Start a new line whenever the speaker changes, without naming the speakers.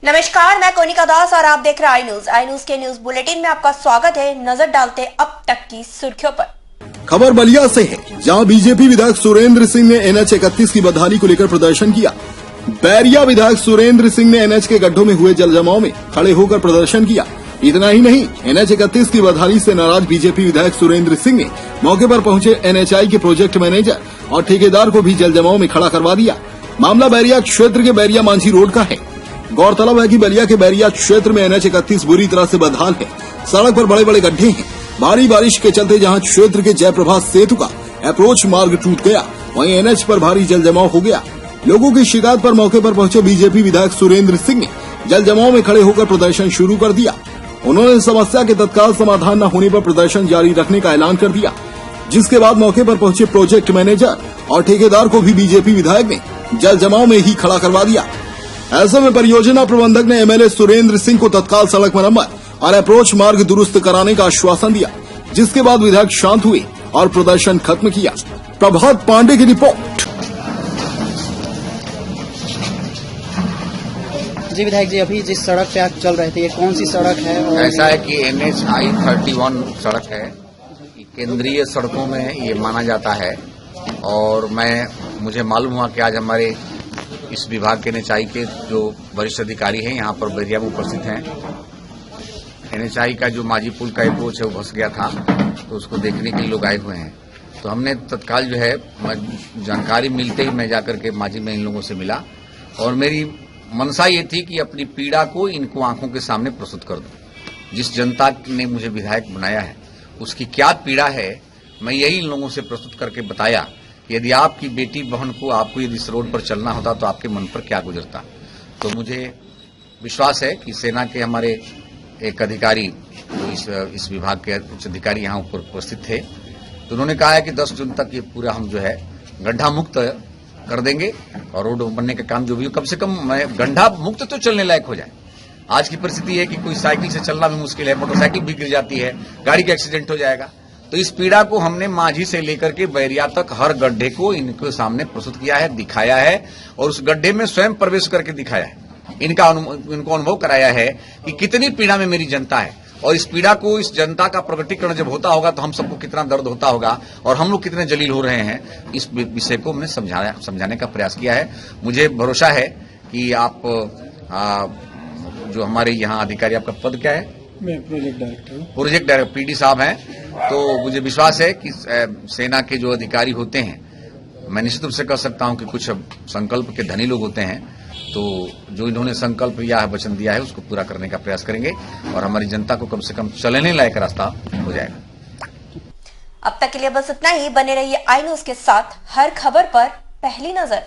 नमस्कार, मैं कोनिका दास और आप देख रहे हैं आई न्यूज के न्यूज बुलेटिन में आपका स्वागत है। नजर डालते अब तक की सुर्खियों पर।
खबर बलिया से है, जहां बीजेपी विधायक सुरेंद्र सिंह ने NH 31 की बदहाली को लेकर प्रदर्शन किया। बैरिया विधायक सुरेंद्र सिंह ने NH के गड्ढों में हुए जल जमाव में खड़े होकर प्रदर्शन किया। इतना ही नहीं, NH 31 की बदहाली से नाराज बीजेपी विधायक सुरेंद्र सिंह ने मौके पर पहुंचे NHI के प्रोजेक्ट मैनेजर और ठेकेदार को भी जल जमाव में खड़ा करवा दिया। मामला बैरिया क्षेत्र के बैरिया मांझी रोड का है। गौरतलब है कि बलिया के बैरिया क्षेत्र में NH 31 बुरी तरह से बदहाल है। सड़क पर बड़े बड़े गड्ढे हैं। भारी बारिश के चलते जहां क्षेत्र के जयप्रभा सेतु का अप्रोच मार्ग टूट गया, वहीं NH पर भारी जल जमाव हो गया। लोगों की शिकायत पर मौके पर पहुंचे बीजेपी विधायक सुरेंद्र सिंह ने जल जमाव में खड़े होकर प्रदर्शन शुरू कर दिया। उन्होंने समस्या के तत्काल समाधान न होने पर प्रदर्शन जारी रखने का ऐलान कर दिया, जिसके बाद मौके पर पहुंचे प्रोजेक्ट मैनेजर और ठेकेदार को भी बीजेपी विधायक ने जल जमाव में ही खड़ा करवा दिया। ऐसे में परियोजना प्रबंधक ने MLA सुरेंद्र सिंह को तत्काल सड़क मरम्मत और अप्रोच मार्ग दुरुस्त कराने का आश्वासन दिया, जिसके बाद विधायक शांत हुए और प्रदर्शन खत्म किया। प्रभात पांडे की रिपोर्ट।
जी विधायक जी, अभी जिस सड़क पे आप चल रहे थे, ये कौन सी सड़क है? और
ऐसा है कि NHI 31 सड़क है, केंद्रीय सड़कों में ये माना जाता है। और मुझे मालूम हुआ कि आज हमारे इस विभाग के NHI के जो वरिष्ठ अधिकारी हैं यहाँ पर बैरिया में उपस्थित हैं। NHI का जो माझी पुल का अप्रोच है वो धंस गया था, तो उसको देखने के लिए लोग आए हुए हैं। तो हमने तत्काल जो है जानकारी मिलते ही मैं जाकर के माझी में इन लोगों से मिला और मेरी मनसा ये थी कि अपनी पीड़ा को इनको आंखों के सामने प्रस्तुत कर दूं। जिस जनता ने मुझे विधायक बनाया है उसकी क्या पीड़ा है, मैं यही इन लोगों से प्रस्तुत करके बताया। यदि आपकी बेटी बहन को आपको यदि इस रोड पर चलना होता तो आपके मन पर क्या गुजरता। तो मुझे विश्वास है कि सेना के हमारे एक अधिकारी जो इस विभाग के उच्च अधिकारी यहाँ ऊपर उपस्थित थे, तो उन्होंने कहा है कि 10 जून तक ये पूरा हम जो है गड्ढा मुक्त कर देंगे और रोड बनने का काम जो भी हो, कम से कम गड्ढा मुक्त तो चलने लायक हो जाए। आज की परिस्थिति है कि कोई साइकिल से चलना भी मुश्किल है, मोटरसाइकिल भी गिर जाती है, गाड़ी का एक्सीडेंट हो जाएगा। तो इस पीड़ा को हमने माझी से लेकर के बैरिया तक हर गड्ढे को इनके सामने प्रस्तुत किया है, दिखाया है और उस गड्ढे में स्वयं प्रवेश करके दिखाया है। इनको अनुभव कराया है कि कितनी पीड़ा में मेरी जनता है और इस पीड़ा को, इस जनता का प्रकटीकरण जब होता होगा तो हम सबको कितना दर्द होता होगा और हम लोग कितने जलील हो रहे हैं। इस विषय को हमने समझाने का प्रयास किया है। मुझे भरोसा है कि आप जो हमारे यहाँ अधिकारी, आपका पद क्या है?
मैं प्रोजेक्ट
डायरेक्टर PD साहब हैं। तो मुझे विश्वास है कि सेना के जो अधिकारी होते हैं, मैं निश्चित रूप से कह सकता हूं कि कुछ संकल्प के धनी लोग होते हैं, तो जो इन्होंने संकल्प लिया है, वचन दिया है, उसको पूरा करने का प्रयास करेंगे और हमारी जनता को कम से कम चलने लायक रास्ता हो जाएगा।
अब तक के लिए बस इतना ही। बने रहिए आई न्यूज के साथ, हर खबर पर पहली नजर।